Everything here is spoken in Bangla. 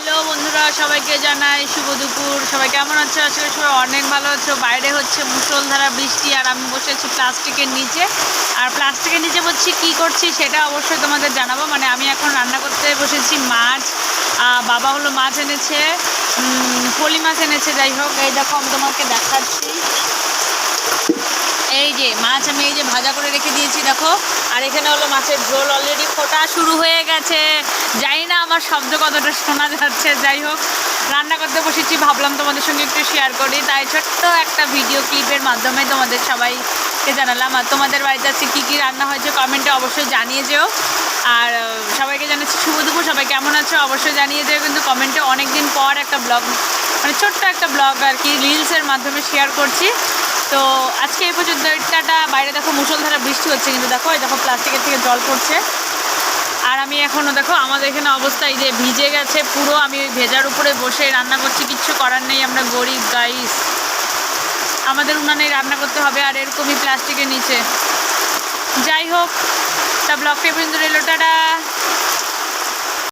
হ্যালো বন্ধুরা, সবাইকে জানাই শুভ দুপুর। সবাই কেমন আছো? আসলে সবাই অনেক ভালো আছো। বাইরে হচ্ছে মুষলধারা বৃষ্টি, আর আমি বসে আছি প্লাস্টিকের নিচে। আর প্লাস্টিকের নিচে বলছি কী করছি সেটা অবশ্যই তোমাদের জানাবো। মানে আমি এখন রান্না করতে বসেছি মাছ। বাবা হলো মাছ এনেছে, পলি মাছ এনেছে। যাই হোক, এই দেখো আমি তোমাকে দেখাচ্ছি। এই যে মাছ আমি এই যে ভাজা করে রেখে দিয়েছি দেখো। আর এখানে হলো মাছের ঝোল অলরেডি ফোটা শুরু হয়ে গেছে। জানি না আমার শব্দ কতটা শোনা যাচ্ছে। যাই হোক, রান্না করতে বসেছি, ভাবলাম তোমাদের সঙ্গে একটু শেয়ার করি, তাই ছোট্ট একটা ভিডিও ক্লিপের মাধ্যমে তোমাদের সবাইকে জানালাম। আর তোমাদের বাড়িতে আজকে কী কী রান্না হয়েছে কমেন্টে অবশ্যই জানিয়ে যেও। আর সবাইকে জানাচ্ছি শুভ দুপুর। সবাই কেমন আছো অবশ্যই জানিয়ে যেও কিন্তু কমেন্টে। অনেক দিন পর একটা ব্লগ, মানে ছোট্ট একটা ব্লগ আর কি, রিলসের মাধ্যমে শেয়ার করছি। তো আজকে এই পর্যন্ত। টাটা। বাইরে দেখো মুষলধারা বৃষ্টি হচ্ছে, কিন্তু দেখো এই দেখো প্লাস্টিকের থেকে জল পড়ছে। আর আমি এখনও দেখো আমাদের এখানে অবস্থা এই যে ভিজে গেছে পুরো। আমি ওই ভেজার উপরে বসে রান্না করছি, কিচ্ছু করার নেই, আমরা গরিব গাইস, আমাদের উনানেই রান্না করতে হবে। আর এরকমই প্লাস্টিকের নিচে। যাই হোক, তা ব্লগটা পর্যন্ত রইল। টাটা।